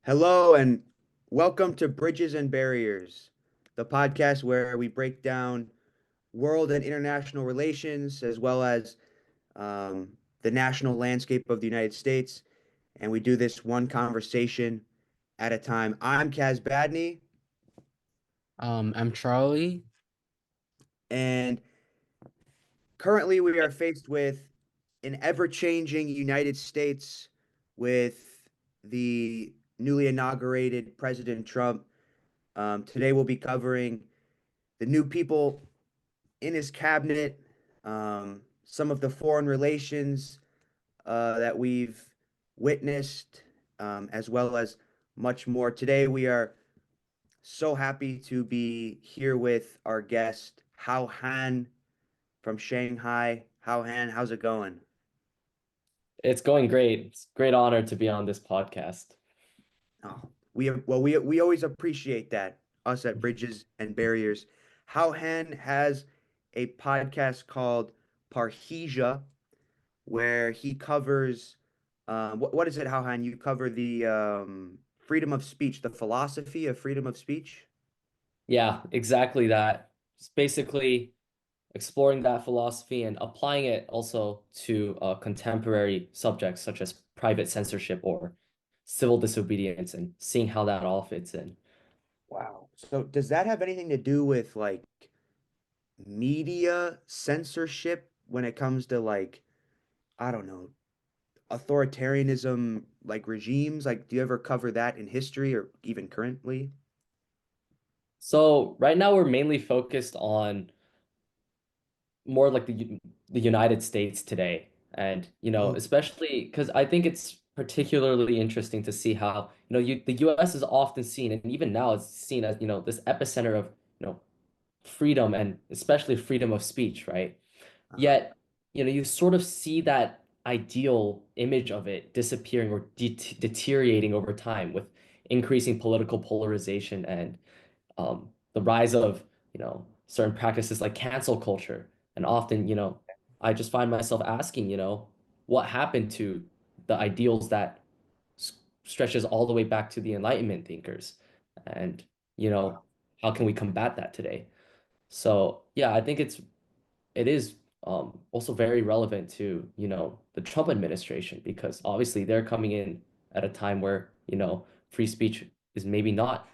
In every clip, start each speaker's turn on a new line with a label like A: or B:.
A: Hello and welcome to Bridges and Barriers, the podcast where we break down world and international relations as well as the national landscape of the United States. And we do this one conversation at a time. I'm Kaz Badney,
B: I'm Charlie.
A: and currently we are faced with an ever-changing United States with the newly inaugurated President Trump. Today we'll be covering the new people in his cabinet, some of the foreign relations that we've witnessed, as well as much more. Today, we are so happy to be here with our guest, Hao Han from Shanghai. Hao Han, how's it going?
C: It's going great. It's a great honor to be on this podcast.
A: Oh, we always appreciate that, us at Bridges and Barriers. Hao Han has a podcast called Parrhesia, where he covers what is it, Howhan? You cover the freedom of speech, the philosophy of freedom of speech.
C: Yeah, exactly that. It's basically exploring that philosophy and applying it also to contemporary subjects such as private censorship or civil disobedience and seeing how that all fits in.
A: Wow. So does that have anything to do with like media censorship when it comes to like, I don't know, authoritarianism like regimes? Like, do you ever cover that in history or even currently?
C: So right now we're mainly focused on more like the United States today. And,
A: Oh,
C: especially because I think it's particularly interesting to see how, the US is often seen, and even now it's seen as, this epicenter of, freedom and especially freedom of speech, right?
A: uh-huh.
C: Yet, you sort of see that ideal image of it disappearing or deteriorating over time with increasing political polarization and the rise of, certain practices like cancel culture. And often, I just find myself asking, what happened to the ideals that stretches all the way back to the Enlightenment thinkers? And, you know, how can we combat that today? So, yeah, I think it is also very relevant to, the Trump administration because obviously they're coming in at a time where, free speech is maybe not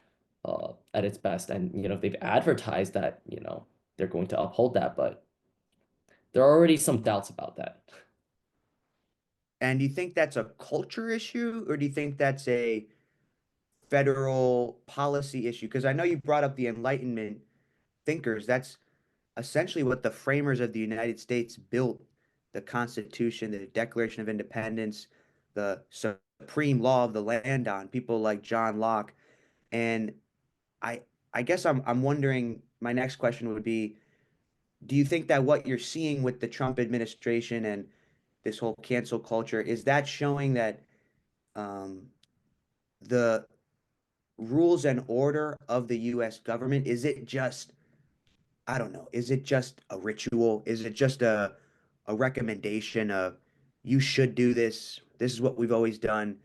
C: at its best. And, they've advertised that, they're going to uphold that, but there are already some doubts about that.
A: And do you think that's a culture issue, or do you think that's a federal policy issue? Because I know you brought up the Enlightenment thinkers. That's essentially what the framers of the United States built the Constitution, the Declaration of Independence, the supreme law of the land on, people like John Locke. And I I guess I'm wondering, my next question would be, do you think that what you're seeing with the Trump administration and this whole cancel culture, is that showing that um, the rules and order of the US government, is it just, I don't know, is it just a ritual? Is it just a recommendation of you should do this? This is what we've always done.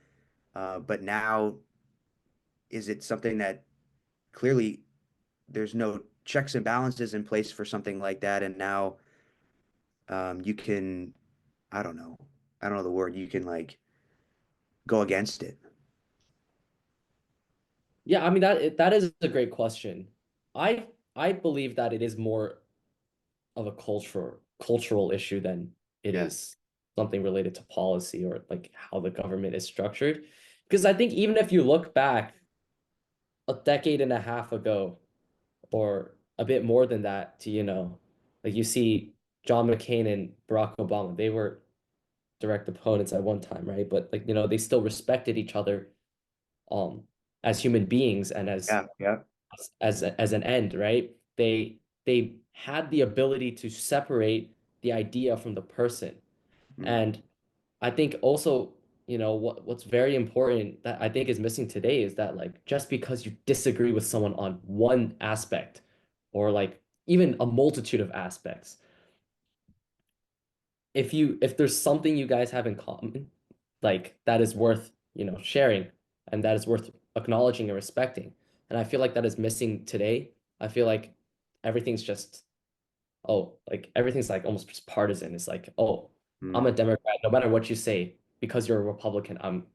A: But now is it something that clearly there's no checks and balances in place for something like that, and now you can, I don't know, I don't know the word, you can like go against it.
C: Yeah, I mean that is a great question. I believe that it is more of a cultural issue than it
A: Yeah.
C: is something related to policy or like how the government is structured. Because I think even if you look back a decade and a half ago or a bit more than that to, like you see John McCain and Barack Obama, they were direct opponents at one time, right? But like, they still respected each other um as human beings and
A: Yeah, yeah.
C: as an end, right? They had the ability to separate the idea from the person.
A: Mm.
C: And I think also, what's very important that I think is missing today is that like just because you disagree with someone on one aspect or like even a multitude of aspects, if there's something you guys have in common, like that is worth, sharing, and that is worth acknowledging and respecting. And I feel like that is missing today. I feel like everything's just, oh, like everything's like almost just partisan. It's like, oh, I'm a
A: Mm.
C: Democrat. No matter what you say, because you're a Republican, I'm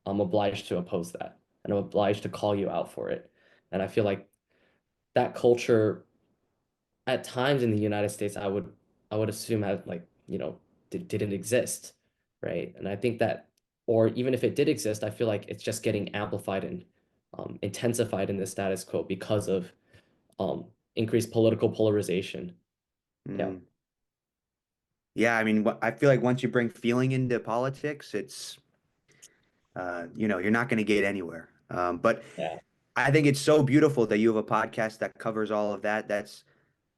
C: obliged to oppose that, and I'm obliged to call you out for it. And I feel like that culture at times in the United States, I would assume had like, didn't exist, right? And I think that, or even if it did exist, I feel like it's just getting amplified and intensified in the status quo because of increased political polarization. Yeah.
A: Mm. Yeah, I mean, I feel like once you bring feeling into politics, it's you're not going to get anywhere. But
C: Yeah.
A: I think it's so beautiful that you have a podcast that covers all of that. That's,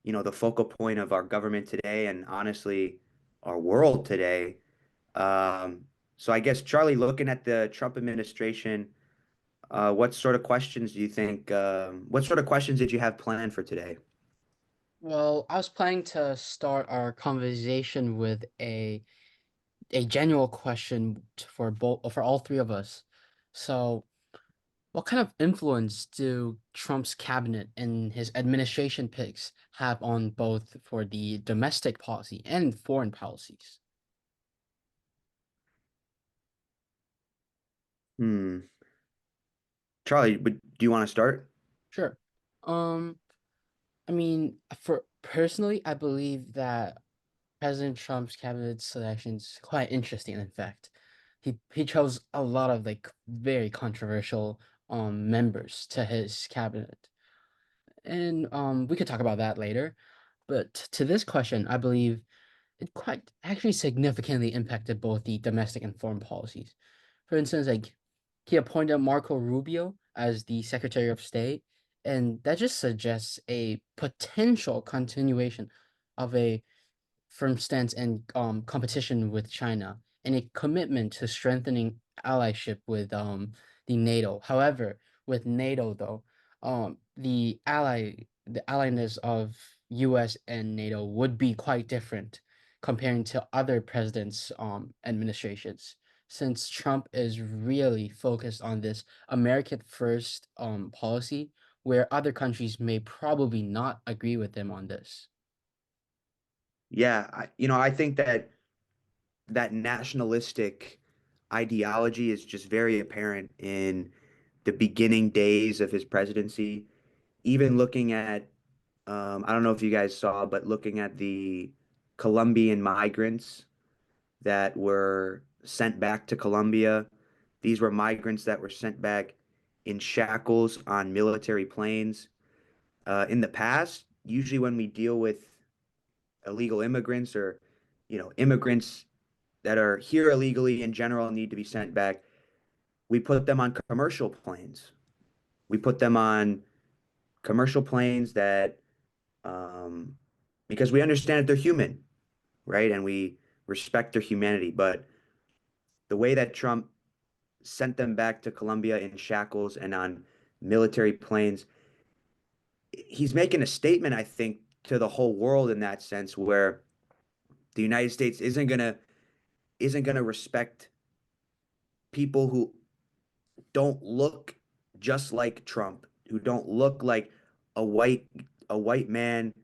A: the focal point of our government today and honestly, our world today. So I guess, Charlie, looking at the Trump administration, what sort of questions do you think, what sort of questions did you have planned for today?
B: Well, I was planning to start our conversation with a general question for all three of us. So, what kind of influence do Trump's cabinet and his administration picks have on both for the domestic policy and foreign policies?
A: Hmm. Charlie, do you want to start?
B: Sure. Um, I mean, for personally, I believe that President Trump's cabinet selection is quite interesting, in fact. He chose a lot of like very controversial members to his cabinet. And we could talk about that later. But to this question, I believe it quite actually significantly impacted both the domestic and foreign policies. For instance, like he appointed Marco Rubio as the Secretary of State, and that just suggests a potential continuation of a firm stance and competition with China and a commitment to strengthening allyship with the NATO. However, with NATO though, the allyness of US and NATO would be quite different comparing to other presidents' administrations. Since Trump is really focused on this American first policy, where other countries may probably not agree with him on this.
A: Yeah, I think that nationalistic ideology is just very apparent in the beginning days of his presidency. Even looking at, I don't know if you guys saw, but looking at the Colombian migrants that were sent back to Colombia, these were migrants that were sent back in shackles on military planes. In the past, usually when we deal with illegal immigrants or, immigrants that are here illegally in general and need to be sent back, we put them on commercial planes. We put them on commercial planes that, um, because we understand that they're human, right? And we respect their humanity. But the way that Trump sent them back to Colombia in shackles and on military planes, he's making a statement, I think, to the whole world in that sense, where the United States isn't gonna respect people who don't look just like Trump, who don't look like a white a white man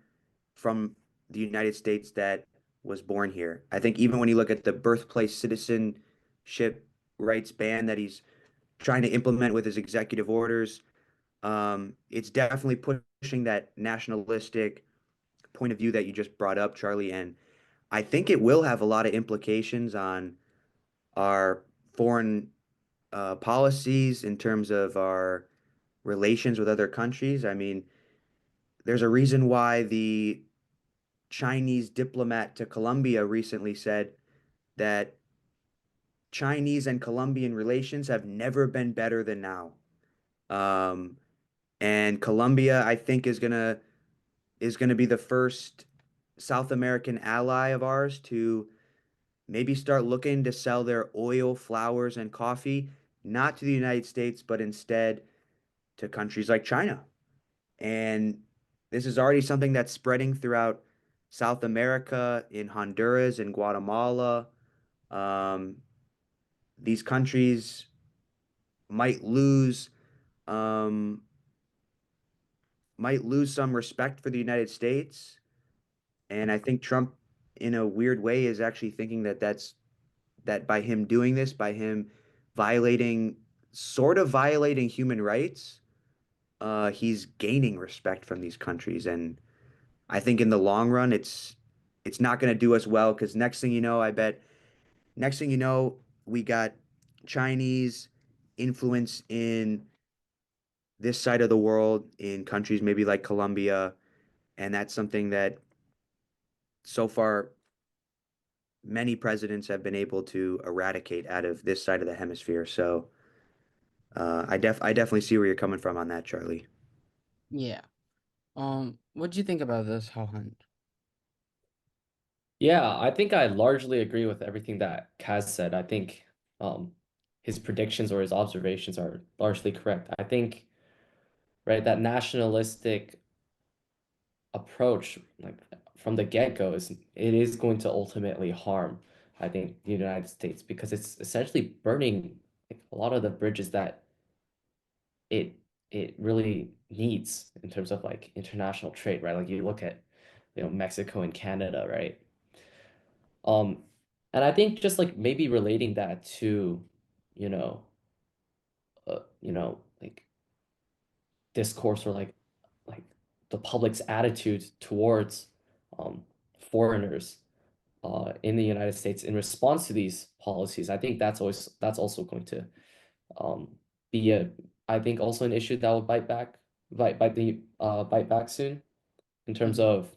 A: from the United States that was born here. I think even when you look at the birthplace citizenship rights ban that he's trying to implement with his executive orders, it's definitely pushing that nationalistic point of view that you just brought up, Charlie. And I think it will have a lot of implications on our foreign policies in terms of our relations with other countries. I mean, there's a reason why the Chinese diplomat to Colombia recently said that Chinese and Colombian relations have never been better than now. Um, and Colombia, I think, is gonna be the first South American ally of ours to maybe start looking to sell their oil, flowers, and coffee not to the United States, but instead to countries like China. And this is already something that's spreading throughout South America, in Honduras and Guatemala. Um, these countries might lose um, might lose some respect for the United States. And I think Trump, in a weird way, is actually thinking that by him doing this, by him violating, sort of violating human rights, he's gaining respect from these countries. And I think in the long run, it's not going to do us well because next thing you know, we got Chinese influence in this side of the world in countries maybe like Colombia, and that's something that so far many presidents have been able to eradicate out of this side of the hemisphere. So I definitely see where you're coming from on that, Charlie.
B: Yeah. What do you think about this, Hao?
C: Yeah, I think I largely agree with everything that Kaz said. I think um, his predictions or his observations are largely correct. I think, right, that nationalistic approach, like from the get-go, it is going to ultimately harm, I think, the United States because it's essentially burning like a lot of the bridges that it it really needs in terms of like international trade, right? Like you look at, Mexico and Canada, right? Um, and I think just like maybe relating that to, you know, like discourse or like the public's attitude towards um foreigners in the United States in response to these policies. I think that's also going to um be a I think also an issue that will bite back soon in terms
B: Mhm.
C: of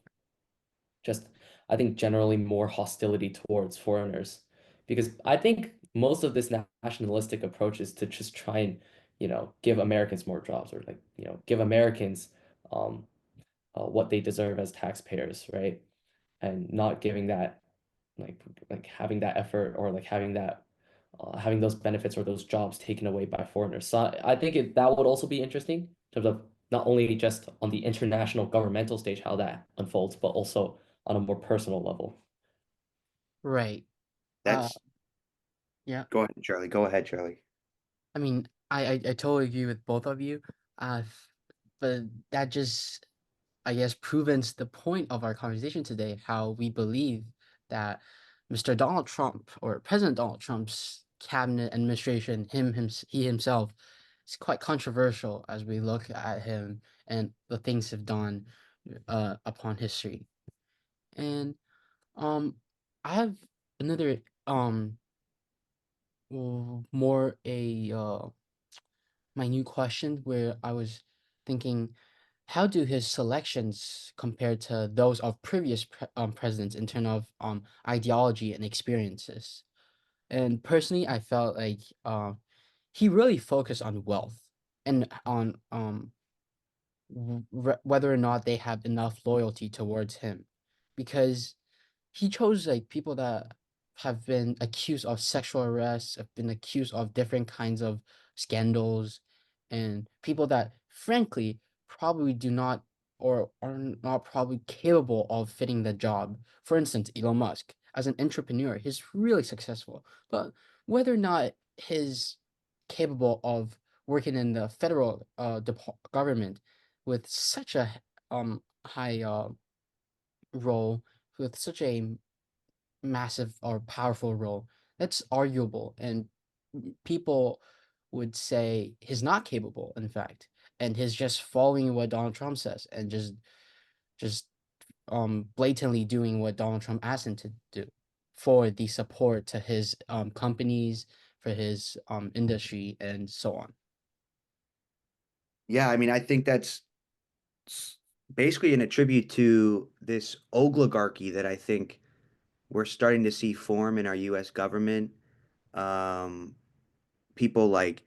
C: just I think generally more hostility towards foreigners because I think most of this nationalistic approach is to just try and give Americans more jobs or like give Americans um what they deserve as taxpayers, right? And not giving that like having that effort or like having those benefits or those jobs taken away by foreigners. So I think that would also be interesting in terms of not only just on the international governmental stage how that unfolds, but also on a more personal level.
B: Right. Uh,
A: That's
B: yeah.
A: Go ahead, Charlie. Go ahead, Charlie.
B: I mean, I totally agree with both of you. But that just, I guess, proves the point of our conversation today, how we believe that Mr. Donald Trump or President Donald Trump's cabinet administration, he himself, is quite controversial as we look at him and the things have done upon history. And um, I have another more a my new question where I was thinking, how do his selections compare to those of previous presidents in terms of ideology and experiences? And personally, I felt like he really focused on wealth and on whether or not they have enough loyalty towards him, because he chose like people that have been accused of sexual arrests, have been accused of different kinds of scandals, and people that frankly probably do not or are not probably capable of fitting the job. For instance, Elon Musk, as an entrepreneur, he's really successful, but whether or not he's capable of working in the federal government with such a high role, with such a massive or powerful role, that's arguable. And people would say he's not capable, in fact, and he's just following what Donald Trump says and just blatantly doing what Donald Trump asked him to do for the support to his companies, for his industry, and so on.
A: Yeah, I mean, I think that's basically in a tribute to this oligarchy that I think we're starting to see form in our U.S. government. Um, People like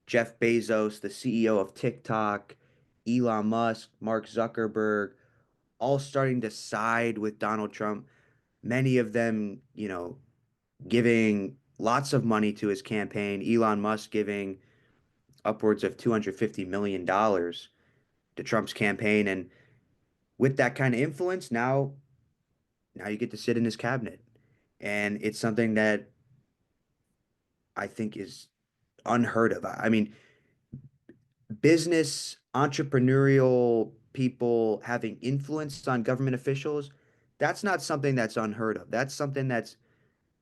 A: Jeff Bezos, the CEO of TikTok, Elon Musk, Mark Zuckerberg, all starting to side with Donald Trump. Many of them, giving lots of money to his campaign. Elon Musk giving upwards of $250 million to Trump's campaign. And with that kind of influence, now you get to sit in his cabinet. And it's something that I think is unheard of. I mean, business, entrepreneurial people having influence on government officials, that's not something that's unheard of. That's something that's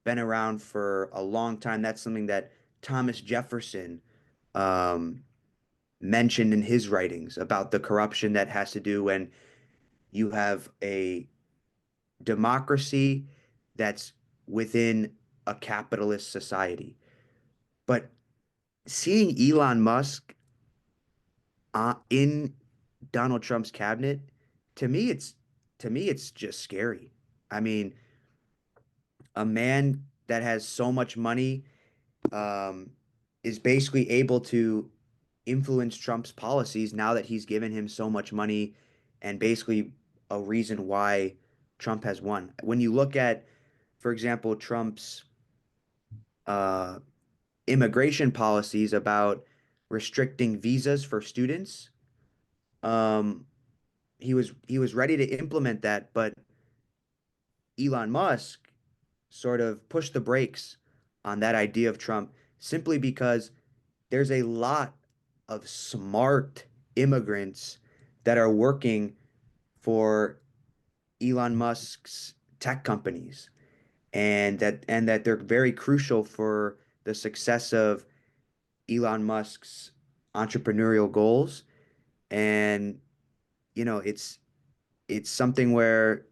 A: been around for a long time. That's something that Thomas Jefferson um, mentioned in his writings about the corruption that has to do when you have a democracy that's within a capitalist society. But seeing Elon Musk in Donald Trump's cabinet, to me, it's just scary. I mean, a man that has so much money um, is basically able to influence Trump's policies now that he's given him so much money and basically a reason why Trump has won. When you look at, for example, Trump's uh, immigration policies about restricting visas for students, um, he was ready to implement that, but Elon Musk sort of pushed the brakes on that idea of Trump simply because there's a lot of smart immigrants that are working for Elon Musk's tech companies and that they're very crucial for the success of Elon Musk's entrepreneurial goals. And it's something where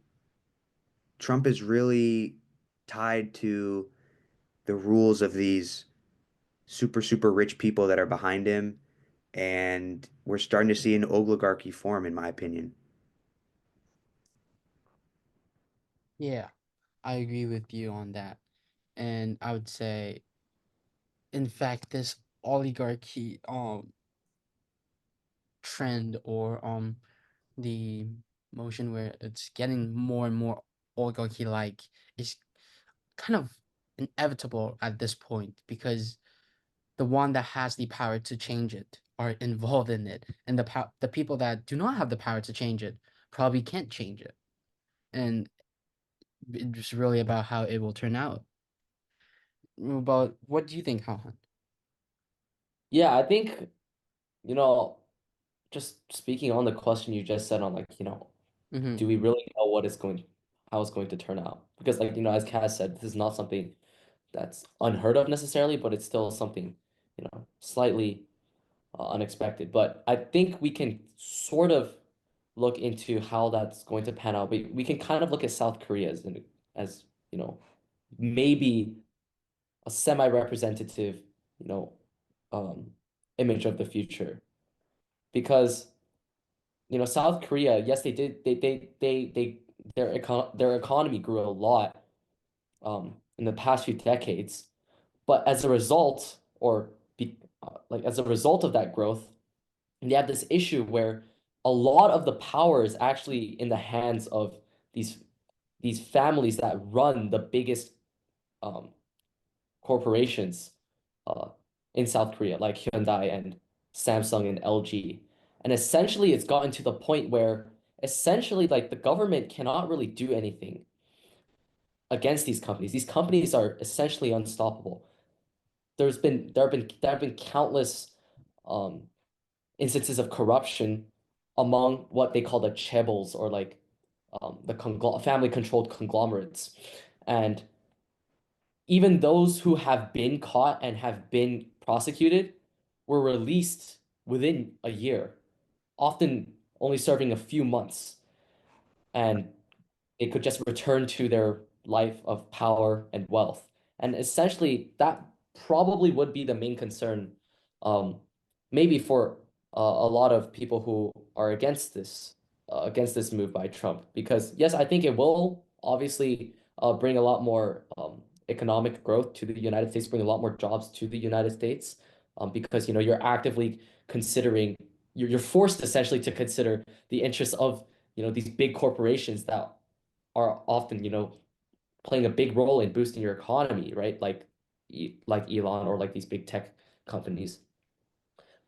A: Trump is really tied to the rules of these super, super rich people that are behind him. And we're starting to see an oligarchy form, in my opinion.
B: Yeah, I agree with you on that. And I would say, in fact, this oligarchy trend, or the motion where it's getting more and more oligarchy like, is kind of inevitable at this point, because the one that has the power to change it are involved in it, and the people that do not have the power to change it probably can't change it. And it's really about how it will turn out. But what do you think, Han?
C: Yeah, I think, you know, just speaking on the question you just said on like,
B: Mm-hmm.
C: do we really know how it's going to turn out? Because like, as Kaz said, this is not something that's unheard of necessarily, but it's still something, slightly unexpected. But I think we can sort of look into how that's going to pan out. We can kind of look at South Korea as, maybe a semi-representative, you know, um, image of the future. Because, South Korea, yes, they did their economy grew a lot in the past few decades, but as a result, like as a result of that growth, they have this issue where a lot of the power is actually in the hands of these these families that run the biggest um, corporations uh, in South Korea, like Hyundai and Samsung and LG. And essentially, it's gotten to the point where essentially, like the government cannot really do anything against these companies. These companies are essentially unstoppable. There have been countless um, instances of corruption among what they call the chaebols, or like the family-controlled conglomerates. And even those who have been caught and have been prosecuted were released within a year, often only serving a few months, and they could just return to their life of power and wealth. And essentially, that probably would be the main concern, um, maybe for a lot of people who are against this move by Trump. Because yes, I think it will obviously bring a lot more economic growth to the United States, bring a lot more jobs to the United States, because you're actively considering, you're forced essentially to consider the interests of these big corporations that are often, playing a big role in boosting your economy, right? Like Elon, or like these big tech companies.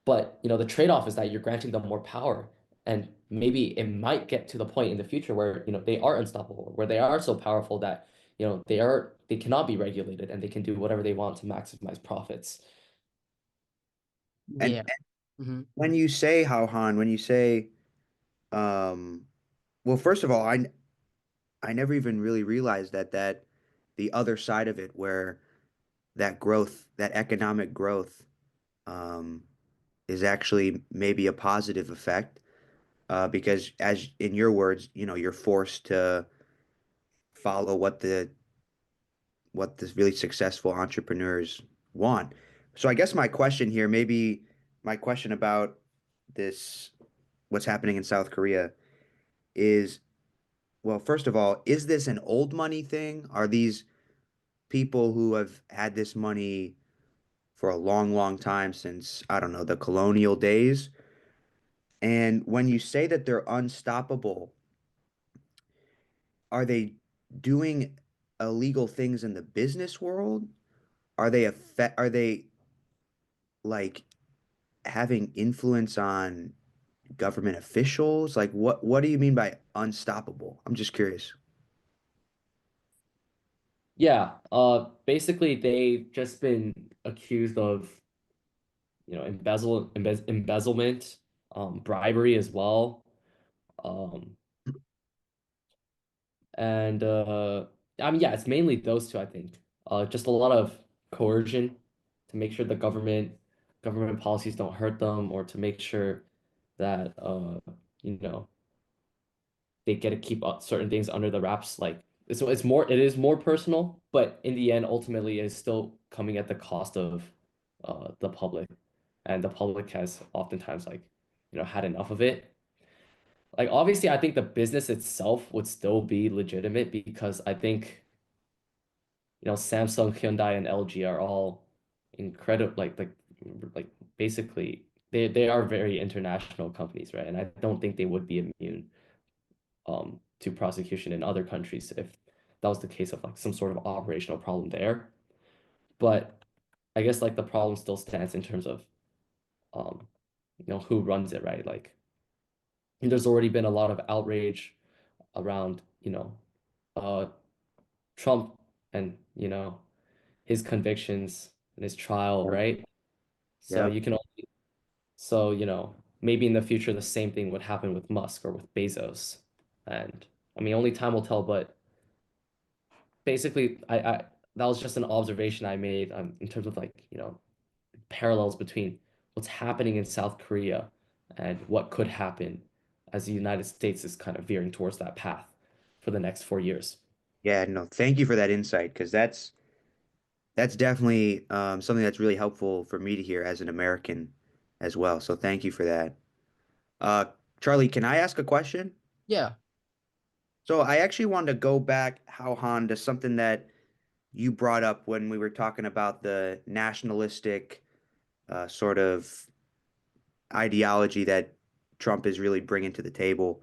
C: But, the trade-off is that you're granting them more power. And maybe it might get to the point in the future where, they are unstoppable, where they are so powerful that, they cannot be regulated and they can do whatever they want to maximize profits.
A: And
B: Yeah. Hmm.
A: when you say how Han, when you say, um, well, first of all, I never even really realized that the other side of it, where that growth, that economic growth, um, is actually maybe a positive effect, because as in your words, you're forced to follow what the really successful entrepreneurs want. So I guess my question here, maybe my question about this, what's happening in South Korea is, well, first of all, is this an old money thing? Are these people who have had this money for a long, long time since, I don't know, the colonial days? And when you say that they're unstoppable, are they doing illegal things in the business world? Are they like having influence on government officials? Like what do you mean by unstoppable? I'm just curious.
C: Yeah, basically they've just been accused of, embezzlement, bribery as well. Um, and I mean, yeah, it's mainly those two, I think. Just a lot of coercion to make sure the government policies don't hurt them, or to make sure that you know, they get to keep certain things under the wraps. Like it is more personal, but in the end, ultimately, it's still coming at the cost of the public, and the public has oftentimes, like, had enough of it. Like, obviously, I think the business itself would still be legitimate, because I think, Samsung, Hyundai, and LG are all incredible, like basically they are very international companies, right? And I don't think they would be immune to prosecution in other countries if that was the case of, like, some sort of operational problem there. But I guess, like, the problem still stands in terms of um, who runs it, right? Like, there's already been a lot of outrage around, uh, Trump, and his convictions and his trial,
A: Yeah.
C: right? So
A: Yeah.
C: you can only, so maybe in the future the same thing would happen with Musk or with Bezos. And I mean, only time will tell, but basically, I that was just an observation I made, in terms of, like, parallels between what's happening in South Korea and what could happen as the United States is kind of veering towards that path for the next 4 years.
A: Yeah, no, thank you for that insight because that's definitely something that's really helpful for me to hear as an American as well. So thank you for that. Uh, Charlie, can I ask a question?
B: Yeah.
A: So I actually wanted to go back, how Han, to something that you brought up when we were talking about the nationalistic sort of ideology that Trump is really bringing to the table.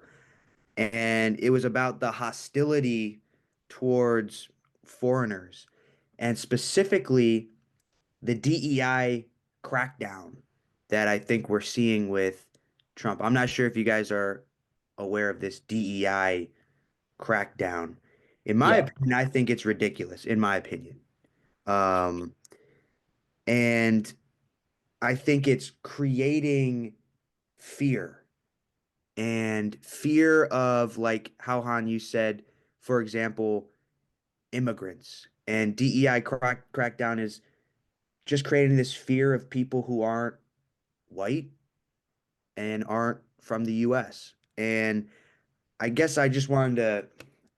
A: And it was about the hostility towards foreigners and specifically the DEI crackdown that I think we're seeing with Trump. I'm not sure if you guys are aware of this DEI crackdown. In my
C: Yeah.
A: opinion, I think it's ridiculous, in my opinion. Um, and I think it's creating fear and fear of, like how Han, you said, for example, immigrants and DEI crackdown is just creating this fear of people who aren't white and aren't from the US. And I guess I just wanted to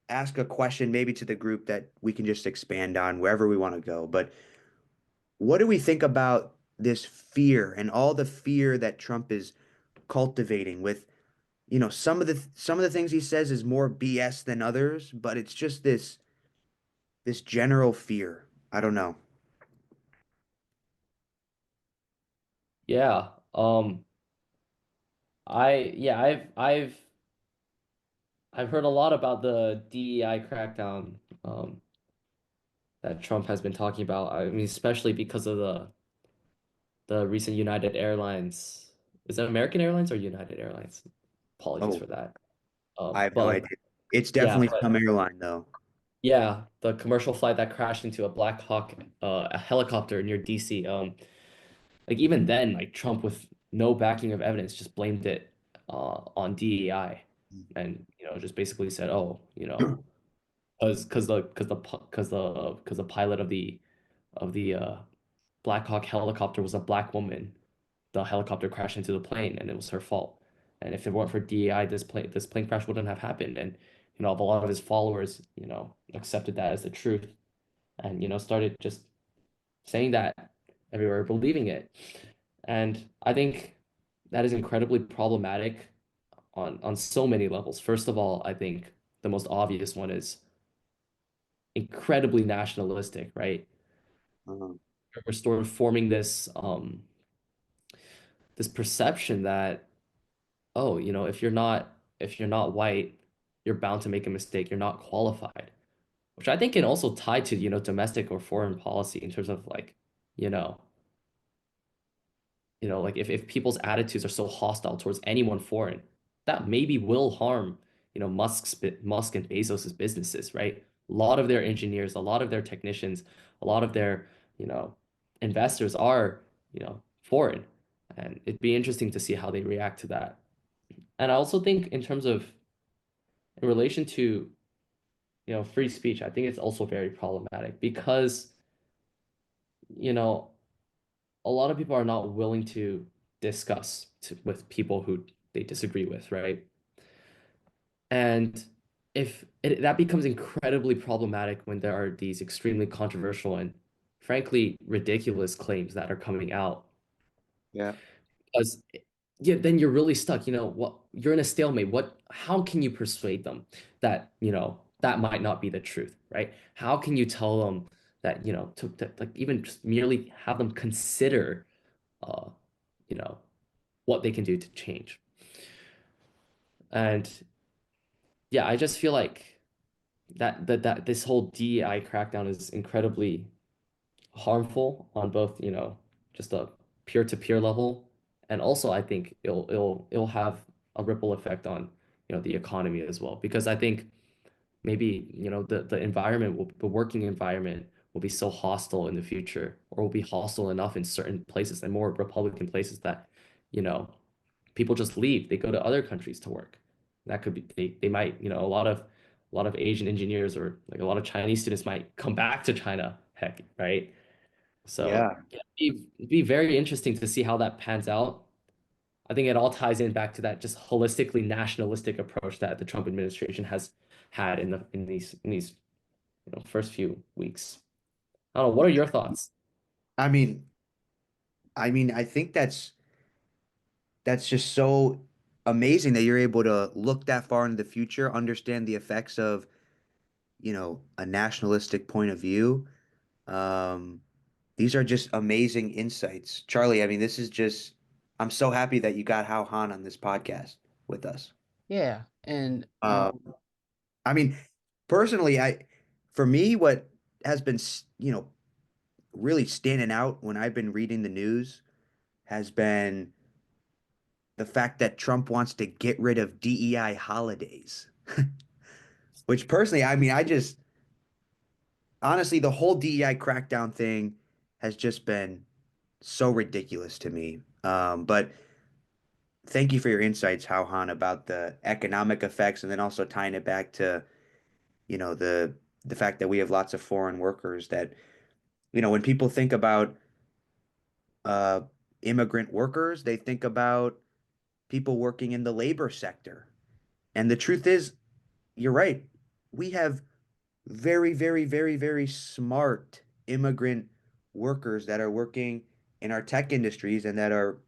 A: ask a question maybe to the group that we can just expand on wherever we want to go. But what do we think about this fear and all the fear that Trump is cultivating with, some of the things he says is more BS than others, but it's just this general fear. I don't know.
C: Yeah. I've heard a lot about the DEI crackdown, that Trump has been talking about. I mean, especially because of the recent United Airlines. Is it American Airlines or United Airlines? Apologies
A: Oh,
C: for that.
A: I have no
C: But
A: idea. It's
C: yeah,
A: definitely
C: but
A: some airline though.
C: yeah, the commercial flight that crashed into a Black Hawk, a helicopter near DC. like even then, like Trump with no backing of evidence just blamed it on DEI, and just basically said, oh, because the pilot of the Black Hawk helicopter was a black woman, the helicopter crashed into the plane and it was her fault. And if it weren't for DEI, this plane crash wouldn't have happened. And a lot of his followers, accepted that as the truth and started just saying that everywhere, believing it. And I think that is incredibly problematic on so many levels. First of all, I think the most obvious one is incredibly nationalistic, right?
A: Uh-huh.
C: We're sort of forming this perception that, oh, if you're not white, you're bound to make a mistake. You're not qualified, which I think can also tie to, domestic or foreign policy in terms of like, you know, like if people's attitudes are so hostile towards anyone foreign, that maybe will harm, Musk and Bezos's businesses, right? A lot of their engineers, a lot of their technicians, a lot of their, you know, investors are, foreign. And it'd be interesting to see how they react to that. And I also think in terms of in relation to, free speech, I think it's also very problematic because, you know, a lot of people are not willing to discuss with people who they disagree with, right? And that becomes incredibly problematic when there are these extremely controversial and frankly ridiculous claims that are coming out.
A: Yeah.
C: Because yeah, then you're really stuck. What you're in a stalemate. How can you persuade them that, that might not be the truth, right? How can you tell them that, like even just merely have them consider uh, you know, what they can do to change. And yeah, I just feel like that this whole DEI crackdown is incredibly harmful on both, just a peer-to-peer level, and also I think it'll have a ripple effect on, the economy as well. Because I think maybe, the working environment will be so hostile in the future, or will be hostile enough in certain places and more Republican places that, you know, people just leave. They go to other countries to work. That could be they might, a lot of Asian engineers or like a lot of Chinese students might come back to China, heck, right? So
A: Yeah.
C: yeah, it'd be very interesting to see how that pans out. I think it all ties in back to that just holistically nationalistic approach that the Trump administration has had in these first few weeks. I don't know. What are your thoughts?
A: I mean, I think that's just so amazing that you're able to look that far into the future, understand the effects of, a nationalistic point of view. Um, these are just amazing insights. Charlie, this is just, I'm so happy that you got Hao Han on this podcast with us.
B: Yeah, and
A: Um, I mean, personally, for me, what has been, really standing out when I've been reading the news has been the fact that Trump wants to get rid of DEI holidays. Which personally, I just honestly, the whole DEI crackdown thing has just been so ridiculous to me. But thank you for your insights, Hao Han, about the economic effects, and then also tying it back to, the fact that we have lots of foreign workers that, when people think about uh, immigrant workers, they think about people working in the labor sector. And the truth is, you're right. We have very, very, very, very smart immigrant workers that are working in our tech industries and that are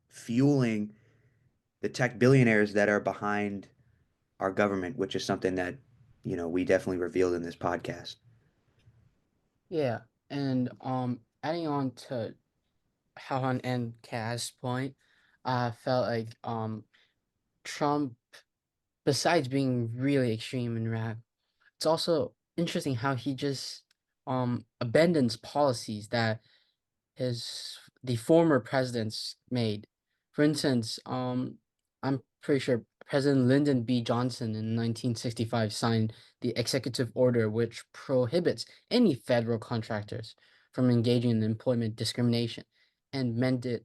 A: fueling the tech billionaires that are behind our government, which is something that, we definitely revealed in this podcast.
B: yeah, and adding on to Hahan and Kaz's point, I felt like Trump, besides being really extreme in rap, it's also interesting how he just abandons policies that the former presidents made. For instance, I'm pretty sure President Lyndon B. Johnson in 1965 signed the executive order which prohibits any federal contractors from engaging in employment discrimination. and mandated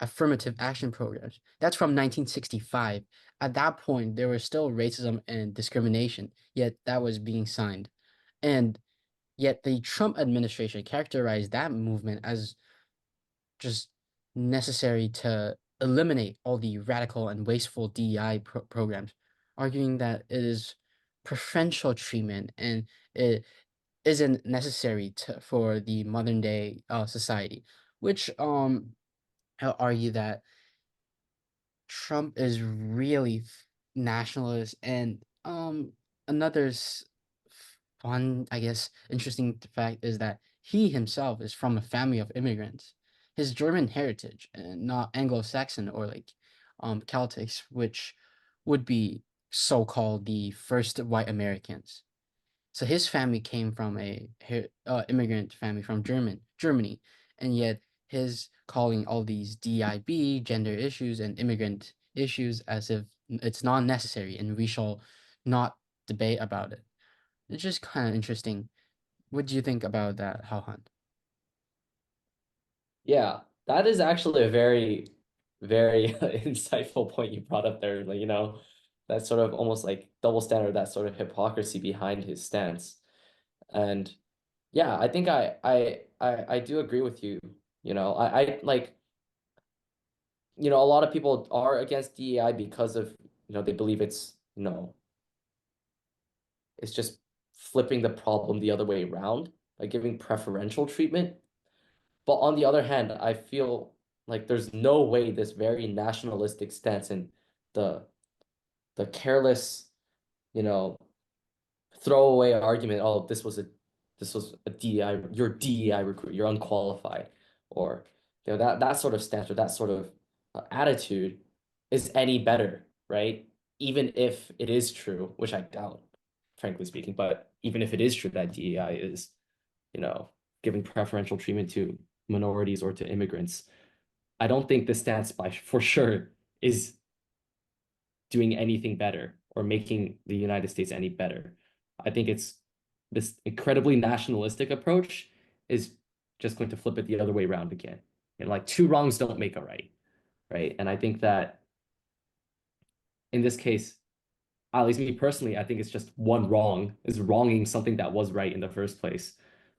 B: affirmative action programs. That's from 1965. At that point, there was still racism and discrimination, yet that was being signed. And yet the Trump administration characterized that movement as just necessary to eliminate all the radical and wasteful DEI programs, arguing that it is preferential treatment and it isn't necessary for the modern day society, which I'll argue that Trump is really nationalist. And another fun, I guess, interesting fact is that he himself is from a family of immigrants. His German heritage and not Anglo-Saxon or like Celtics, which would be so-called the first white Americans. So his family came from a immigrant family from Germany, and yet his calling all these DIB, gender issues, and immigrant issues as if it's not necessary, and we shall not debate about it. It's just kind of interesting. What do you think about that, Hao?
C: Yeah, that is actually a very, very insightful point you brought up there. Like, that sort of almost like double standard, that sort of hypocrisy behind his stance. And yeah, I think I do agree with you. I like, a lot of people are against DEI because of, they believe it's just flipping the problem the other way around, like giving preferential treatment. But on the other hand, I feel like there's no way this very nationalistic stance and the the careless, you know, throwaway argument, oh, this was a DEI, you're DEI recruit, you're unqualified, or that sort of stance or that sort of attitude is any better, right? Even if it is true, which I doubt, frankly speaking, but even if it is true that DEI is, giving preferential treatment to minorities or to immigrants, I don't think the stance by for sure is doing anything better or making the United States any better. I think it's this incredibly nationalistic approach is just going to flip it the other way around again. And like two wrongs don't make a right, right? And I think that in this case, at least me personally, I think it's just one wrong is wronging something that was right in the first place.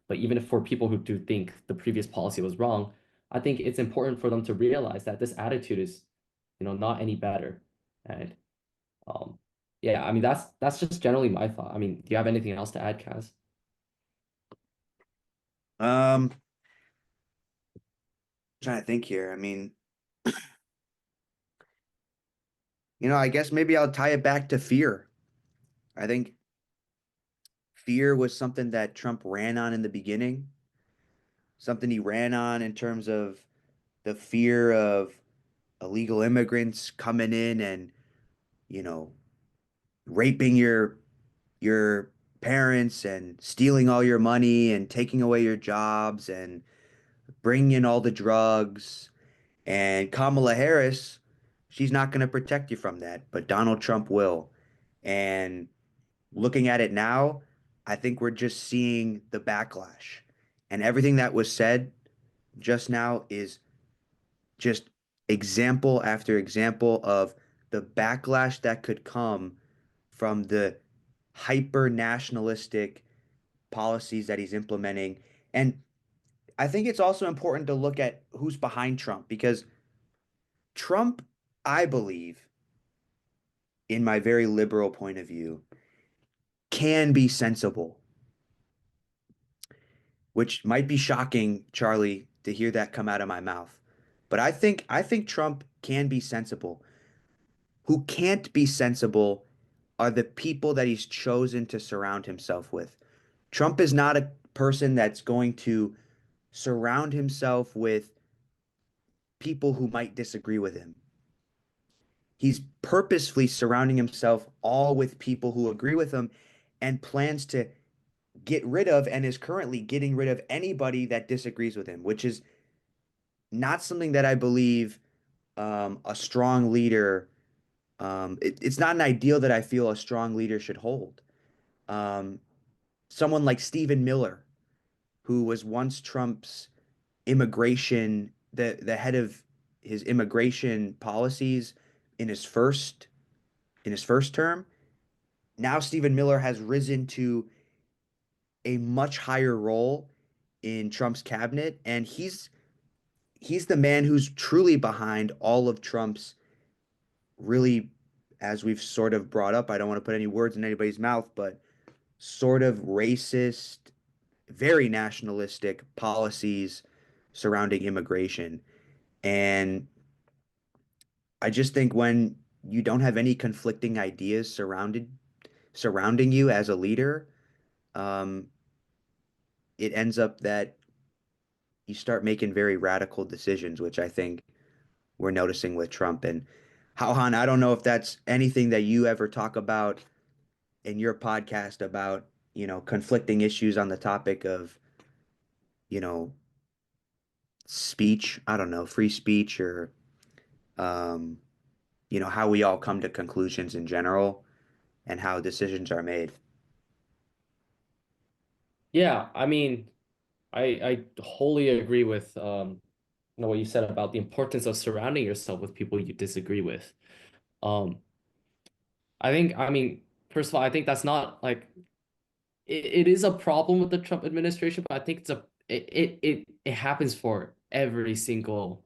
C: But even if for people who do think the previous policy was wrong, I think it's important for them to realize that this attitude is, not any better. And um, yeah, I mean that's just generally my thought. I mean, do you have anything else to add, Kaz?
A: Um, trying to think here. I mean, I guess maybe I'll tie it back to fear. I think fear was something that Trump ran on in the beginning, something he ran on in terms of the fear of illegal immigrants coming in and, you know, raping your parents and stealing all your money and taking away your jobs and bringing in all the drugs. And Kamala Harris, she's not going to protect you from that, but Donald Trump will. And looking at it now, I think we're just seeing the backlash. And everything that was said just now is just example after example of the backlash that could come from the hyper nationalistic policies that he's implementing. And I think it's also important to look at who's behind Trump because Trump, I believe, in my very liberal point of view, can be sensible, which might be shocking, Charlie, to hear that come out of my mouth. But I think Trump can be sensible. Who can't be sensible are the people that he's chosen to surround himself with. Trump is not a person that's going to surround himself with people who might disagree with him. He's purposefully surrounding himself all with people who agree with him and plans to get rid of and is currently getting rid of anybody that disagrees with him, which is not something that I believe a strong leader, it's not an ideal that I feel a strong leader should hold. Um, Someone like Stephen Miller, who was once Trump's immigration the head of his immigration policies in his first term. Now Stephen Miller has risen to a much higher role in Trump's cabinet, and he's the man who's truly behind all of Trump's really, as we've sort of brought up, I don't want to put any words in anybody's mouth, but sort of racist, very nationalistic policies surrounding immigration. And I just think when you don't have any conflicting ideas surrounding you as a leader, um, it ends up that you start making very radical decisions, which I think we're noticing with Trump. And Han, I don't know if that's anything that you ever talk about in your podcast about, conflicting issues on the topic of, you know, speech. I don't know, free speech or, um, how we all come to conclusions in general and how decisions are made.
C: Yeah, I mean, I wholly agree with what you said about the importance of surrounding yourself with people you disagree with. Um, I mean, first of all, I think that's not like it is a problem with the Trump administration, but I think it happens for every single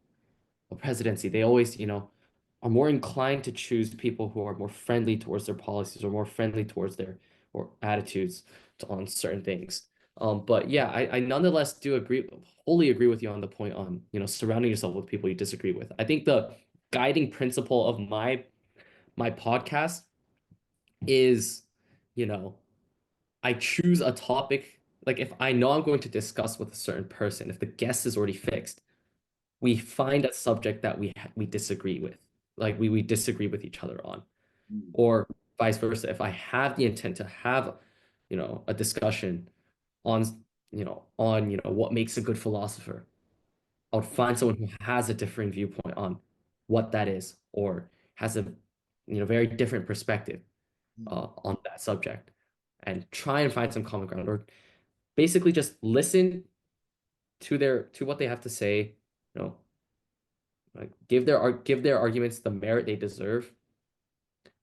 C: presidency. They always, are more inclined to choose people who are more friendly towards their policies or more friendly towards their or attitudes on certain things. But yeah, I nonetheless do wholly agree with you on the point on, surrounding yourself with people you disagree with. I think the guiding principle of my podcast is, you know, I choose a topic. Like if I know I'm going to discuss with a certain person, if the guest is already fixed, we find a subject that we disagree with, like we disagree with each other on, or vice versa. If I have the intent to have, a discussion on, what makes a good philosopher, I would find someone who has a different viewpoint on what that is, or has a, very different perspective on that subject, and try and find some common ground, or basically just listen to what they have to say, you know, like give their arguments the merit they deserve,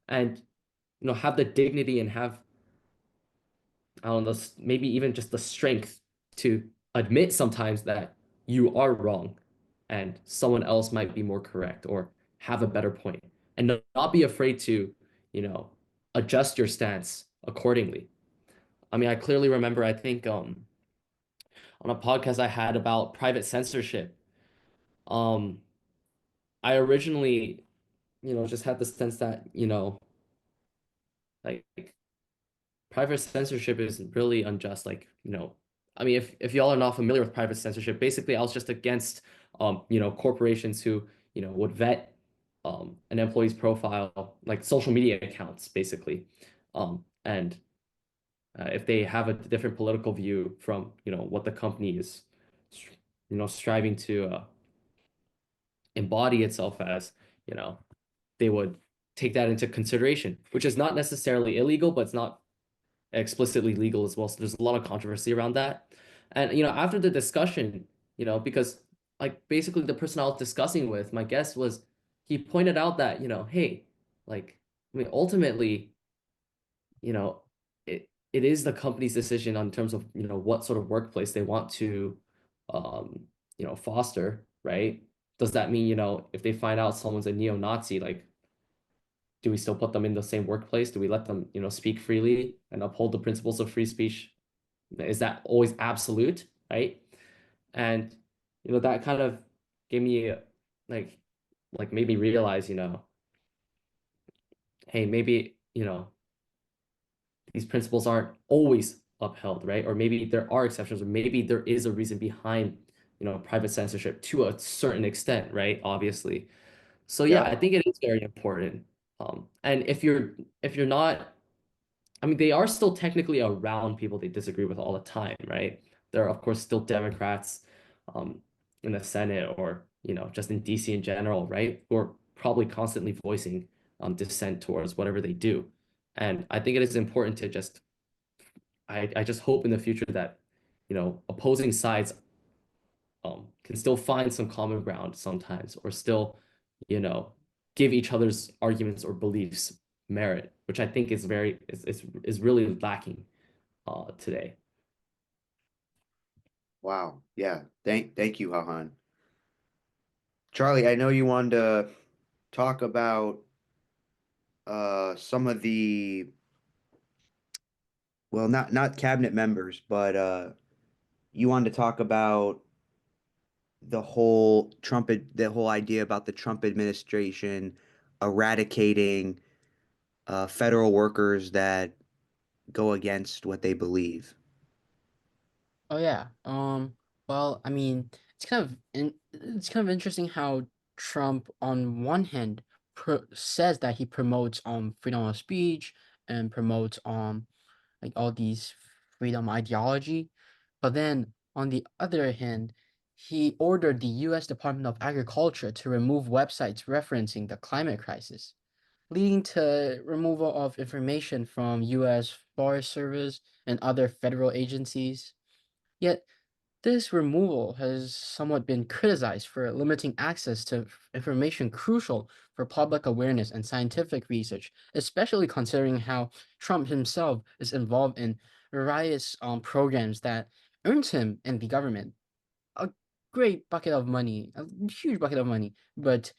C: and have the dignity and have, I don't know, maybe even just the strength to admit sometimes that you are wrong and someone else might be more correct or have a better point, and not be afraid to, you know, adjust your stance accordingly. I mean, I clearly remember, I think, on a podcast I had about private censorship, um, I originally, just had the sense that, like private censorship is really unjust. Like, I mean, if y'all are not familiar with private censorship, basically I was just against, corporations who, would vet an employee's profile, like social media accounts, basically. And if they have a different political view from, what the company is, striving to embody itself as, you know, they would take that into consideration, which is not necessarily illegal, but it's not explicitly legal as well. So there's a lot of controversy around that. And after the discussion, because like basically the person I was discussing with, my guest was, he pointed out that, hey, like, I mean, ultimately, you know, it is the company's decision on terms of, what sort of workplace they want to um, foster, right? Does that mean, if they find out someone's a neo-Nazi, like, do we still put them in the same workplace? Do we let them, speak freely and uphold the principles of free speech? Is that always absolute, right? And that kind of gave me like made me realize, hey, maybe, these principles aren't always upheld, right? Or maybe there are exceptions, or maybe there is a reason behind, private censorship to a certain extent, right? Obviously. So yeah,
A: Yep.
C: I think it is very important. And if you're not, I mean, they are still technically around people they disagree with all the time, right? There are, of course, still Democrats um, in the Senate, or, just in DC in general, right? Who are probably constantly voicing dissent towards whatever they do. And I think it is important to just, I just hope in the future that, opposing sides can still find some common ground sometimes, or still, you know, give each other's arguments or beliefs merit, which I think is really lacking today.
A: Wow. Yeah. Thank you, Hahan. Charlie, I know you wanted to talk about some of the, well, not cabinet members, but you wanted to talk about the whole idea about the Trump administration eradicating federal workers that go against what they believe.
B: Oh yeah. Well, I mean, it's kind of interesting how Trump, on one hand, says that he promotes freedom of speech and promotes like all these freedom ideology, but then on the other hand, he ordered the U.S. Department of Agriculture to remove websites referencing the climate crisis, leading to removal of information from U.S. Forest Service and other federal agencies. Yet this removal has somewhat been criticized for limiting access to information crucial for public awareness and scientific research, especially considering how Trump himself is involved in various programs that earns him and the government a great bucket of money, a huge bucket of money, but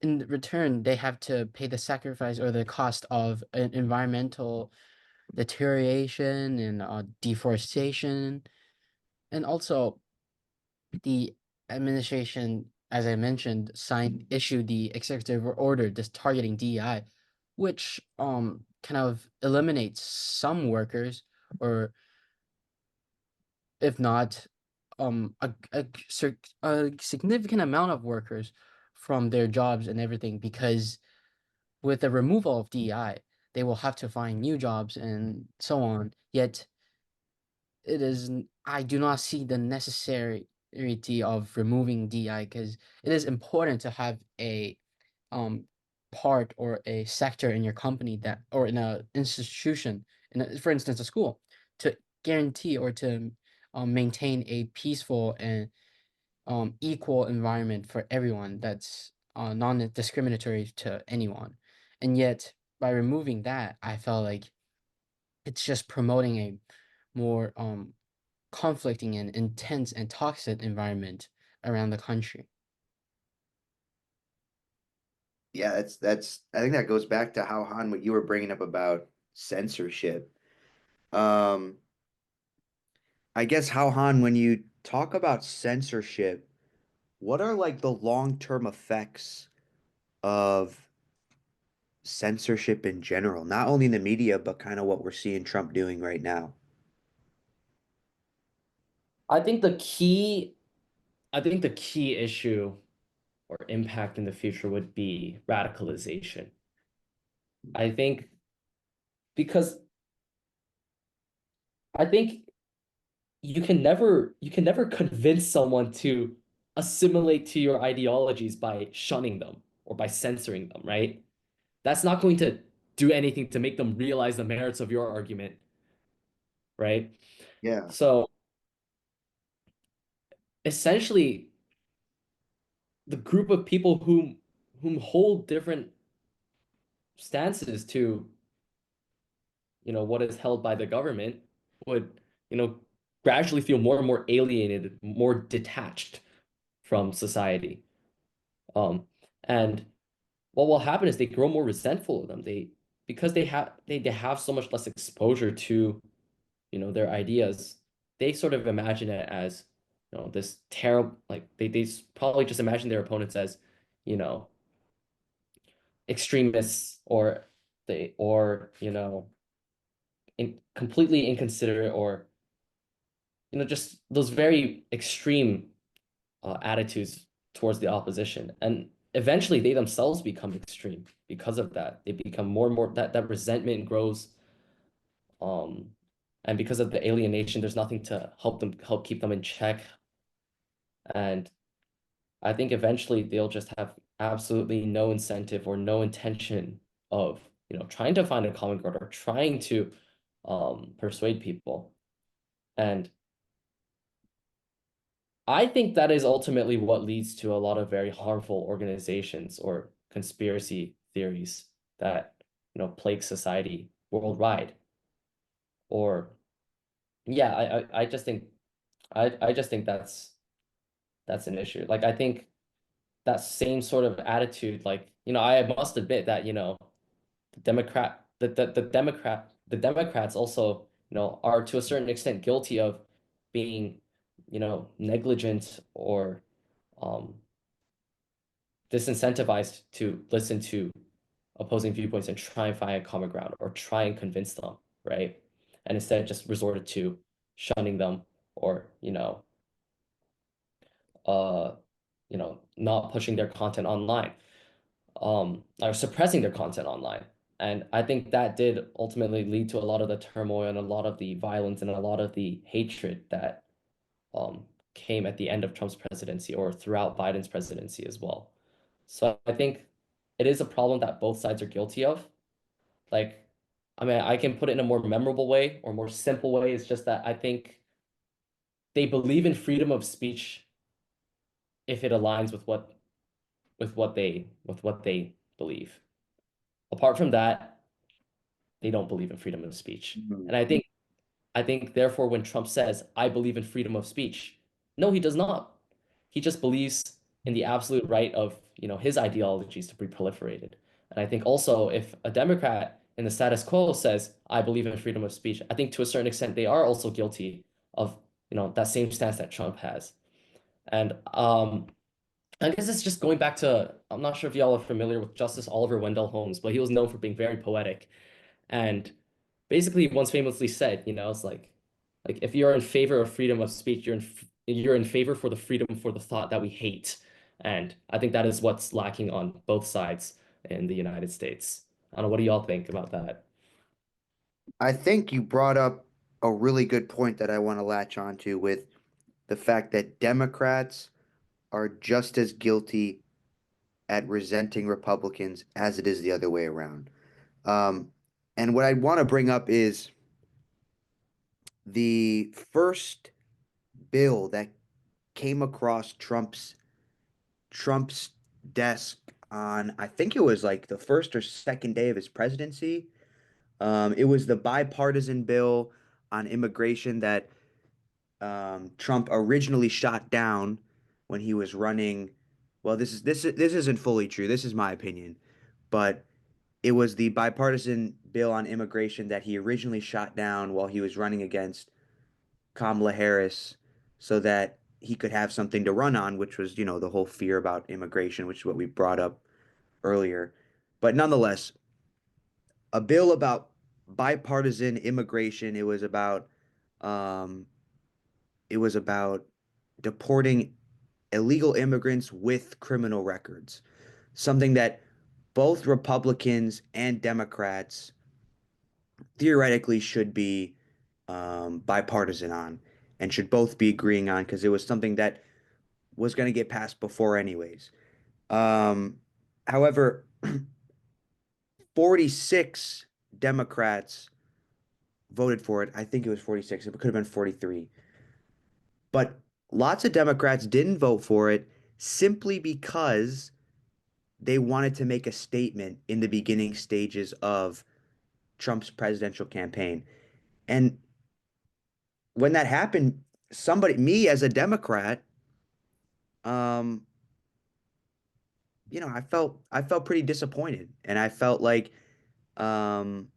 B: in return, they have to pay the sacrifice or the cost of an environmental deterioration and deforestation, and also the administration, as I mentioned, issued the executive order just targeting DEI, which kind of eliminates some workers, or if not a significant amount of workers from their jobs and everything, because with the removal of DEI, they will have to find new jobs and so on. Yet I do not see the necessity of removing DI, because it is important to have a um part or a sector in your company, that, or in a institution, for instance a school, to guarantee or to maintain a peaceful and equal environment for everyone, that's non-discriminatory to anyone. And yet by removing that, I felt like it's just promoting a more conflicting and intense and toxic environment around the country.
A: Yeah, that's I think that goes back to how Han, what you were bringing up about censorship. Um, I guess how Han, when you talk about censorship, what are like the long-term effects of censorship in general, not only in the media, but kind of what we're seeing Trump doing right now?
C: I think the key, I think the key issue or impact in the future would be radicalization. I think because I think you can never convince someone to assimilate to your ideologies by shunning them or by censoring them, right? That's not going to do anything to make them realize the merits of your argument, right?
A: Yeah.
C: So essentially, the group of people whom hold different stances to, what is held by the government would, gradually feel more and more alienated, more detached from society. Um, and what will happen is they grow more resentful of them. Because they have so much less exposure to, their ideas, they sort of imagine it as, this terrible, like probably just imagine their opponents as, you know, extremists, or completely inconsiderate, or just those very extreme attitudes towards the opposition. And eventually they themselves become extreme because of that. They become more and more, that resentment grows. Um, and because of the alienation, there's nothing to help keep them in check. And I think eventually they'll just have absolutely no incentive or no intention of, trying to find a common ground or trying to persuade people. And I think that is ultimately what leads to a lot of very harmful organizations or conspiracy theories that, plague society worldwide. Or yeah, I just think I just think that's an issue. Like I think that same sort of attitude, like, I must admit that, the Democrats also, are to a certain extent guilty of being, negligent or um disincentivized to listen to opposing viewpoints and try and find a common ground or try and convince them, right? And instead just resorted to shunning them or, uh, not pushing their content online, or suppressing their content online. And I think that did ultimately lead to a lot of the turmoil and a lot of the violence and a lot of the hatred that came at the end of Trump's presidency or throughout Biden's presidency as well. So I think it is a problem that both sides are guilty of. Like, I mean, I can put it in a more memorable way or more simple way. It's just that I think they believe in freedom of speech if it aligns with what they believe. Apart from that, they don't believe in freedom of speech.
A: Mhm.
C: And I think therefore when Trump says, I believe in freedom of speech, no, he does not. He just believes in the absolute right of, his ideologies to be proliferated. And I think also if a Democrat in the status quo says, I believe in freedom of speech, I think to a certain extent they are also guilty of, that same stance that Trump has. And I guess it's just going back to, I'm not sure if y'all are familiar with Justice Oliver Wendell Holmes, but he was known for being very poetic. And basically once famously said, it's like if you're in favor of freedom of speech, you're in favor for the freedom for the thought that we hate. And I think that is what's lacking on both sides in the United States. I don't know, what do y'all think about that?
A: I think you brought up a really good point that I want to latch onto with the fact that Democrats are just as guilty at resenting Republicans as it is the other way around. Um, and what I want to bring up is the first bill that came across Trump's desk on, I think it was like the first or second day of his presidency. It was the bipartisan bill on immigration that Trump originally shot down when he was running. Well, this isn't fully true. This is my opinion, but it was the bipartisan bill on immigration that he originally shot down while he was running against Kamala Harris, so that he could have something to run on, which was, the whole fear about immigration, which is what we brought up earlier. But nonetheless, a bill about bipartisan immigration. Um, it was about deporting illegal immigrants with criminal records, something that both Republicans and Democrats theoretically should be bipartisan on and should both be agreeing on because it was something that was going to get passed before anyways. Um, However, 46 Democrats voted for it. I think it was 46. It could have been 43. But lots of Democrats didn't vote for it simply because they wanted to make a statement in the beginning stages of Trump's presidential campaign. And when that happened, me as a Democrat, um, I felt pretty disappointed, and I felt like, um,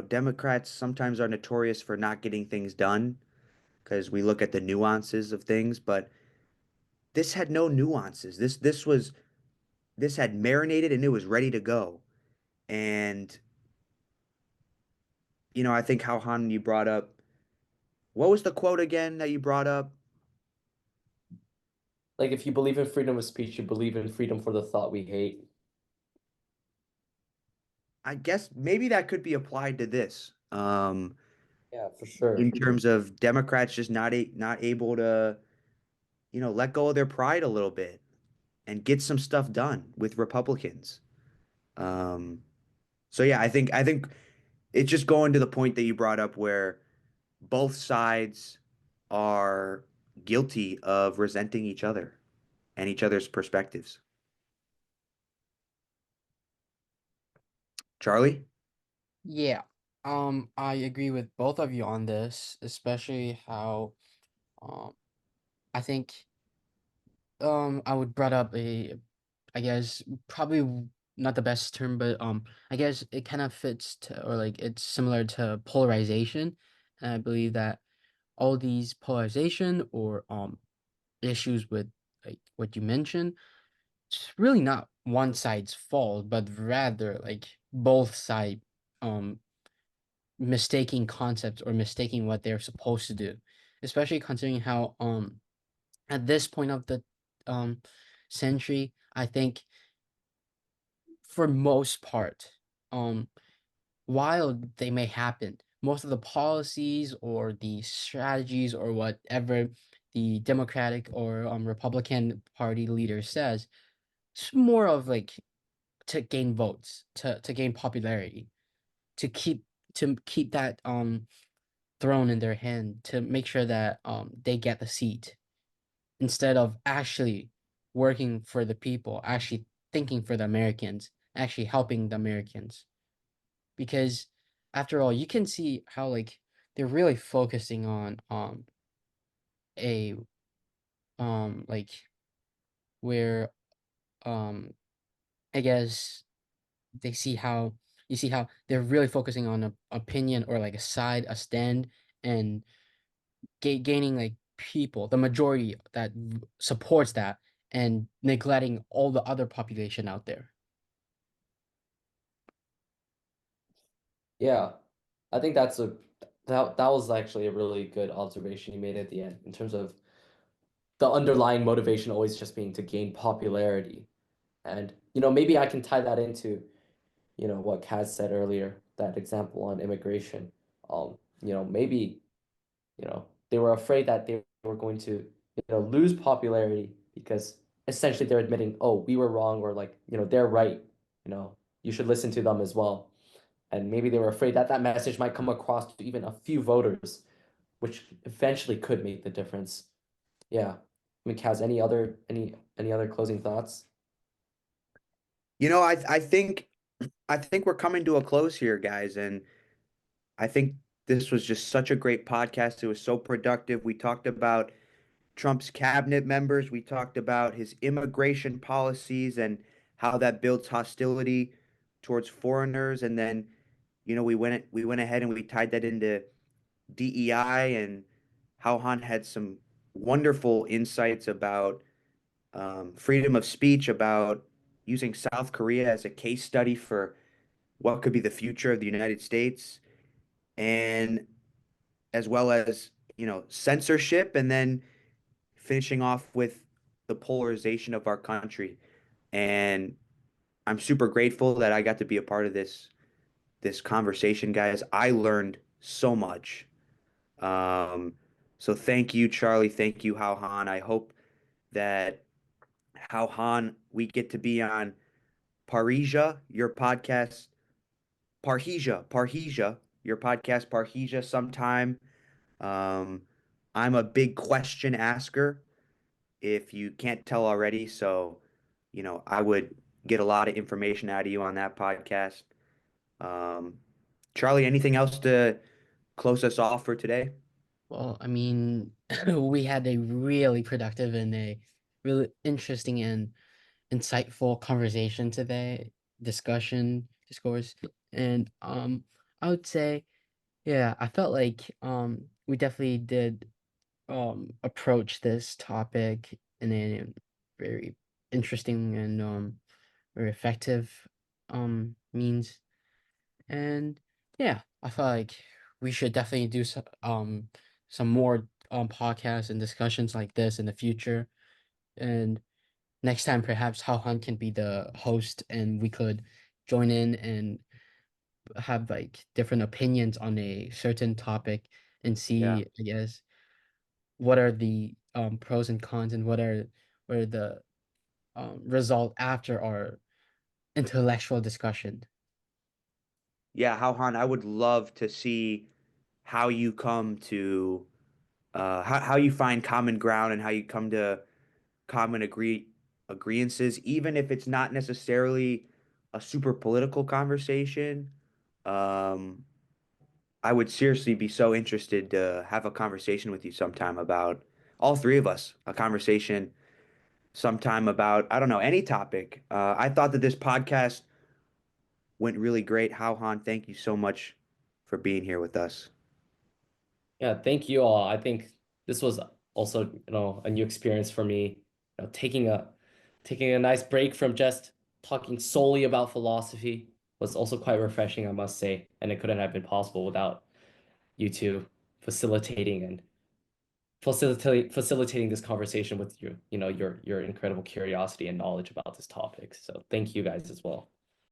A: Democrats sometimes are notorious for not getting things done because we look at the nuances of things, but this had no nuances. This had marinated and it was ready to go. And I think how Han you brought up, what was the quote again that you brought up?
C: Like if you believe in freedom of speech, you believe in freedom for the thought we hate.
A: I guess maybe that could be applied to this.
C: Yeah, for sure.
A: In terms of Democrats just not able to, let go of their pride a little bit and get some stuff done with Republicans. Um, so yeah, I think it's just going to the point that you brought up where both sides are guilty of resenting each other and each other's perspectives. Charlie?
B: Yeah. I agree with both of you on this, especially how um I think I would brought up a, I guess probably not the best term, but I guess it kind of fits to, or like it's similar to polarization. And I believe that all these polarization or issues with like what you mentioned, it's really not one side's fault, but rather like both side um mistaking concepts or mistaking what they're supposed to do, especially considering how at this point of the um century, I think for most part, um while they may happen, most of the policies or the strategies or whatever the Democratic or Republican Party leader says, it's more of like to gain votes, to gain popularity, to keep that throne in their hand, to make sure that they get the seat instead of actually working for the people, actually thinking for the Americans, actually helping the Americans. Because after all, you can see how like they're really focusing on a like where um I guess they see how you see how they're really focusing on a opinion or like a side, a stand, and gaining like people, the majority that supports that, and neglecting all the other population out there.
C: Yeah, I think that was actually a really good observation you made at the end in terms of the underlying motivation always just being to gain popularity. And maybe I can tie that into what Kaz said earlier, that example on immigration. Maybe they were afraid that they were going to lose popularity because essentially they're admitting, oh, we were wrong, or like they're right. You should listen to them as well. And maybe they were afraid that that message might come across to even a few voters, which eventually could make the difference. Yeah. I mean, Kaz, any other closing thoughts?
A: You know, I think we're coming to a close here, guys, and I think this was just such a great podcast. It was so productive. We talked about Trump's cabinet members. We talked about his immigration policies and how that builds hostility towards foreigners. And then, we went ahead and we tied that into DEI and how Han had some wonderful insights about freedom of speech, about using South Korea as a case study for what could be the future of the United States, and as well as, censorship, and then finishing off with the polarization of our country. And I'm super grateful that I got to be a part of this conversation, guys. I learned so much. Um, so thank you, Charlie. Thank you, How Han. I hope that How Han, we get to be on Parrhesia, your podcast, Parrhesia, your podcast, Parrhesia, sometime. Um, I'm a big question asker, if you can't tell already. So, I would get a lot of information out of you on that podcast. Um, Charlie, anything else to close us off for today?
B: Well, I mean, we had a really productive and a really interesting and insightful conversation today, discourse, and I would say, yeah, I felt like we definitely did approach this topic in a very interesting and very effective means. And yeah, I feel like we should definitely do some more podcasts and discussions like this in the future. And next time, perhaps How Han can be the host, and we could join in and have like different opinions on a certain topic and
A: Yeah.
B: see, I guess, what are the pros and cons, and what are the result after our intellectual discussion.
A: Yeah, How Han, I would love to see how you come to how you find common ground and how you come to common agreeances, even if it's not necessarily a super political conversation. Um, I would seriously be so interested to have a conversation with you sometime about all three of us, a conversation sometime about, I don't know, any topic. I thought that this podcast went really great. How Han, thank you so much for being here with us.
C: Yeah, thank you all. I think this was also, a new experience for me. Taking a nice break from just talking solely about philosophy was also quite refreshing, I must say, and it couldn't have been possible without you two facilitating and facilitating this conversation with your incredible curiosity and knowledge about this topic. So thank you guys as well.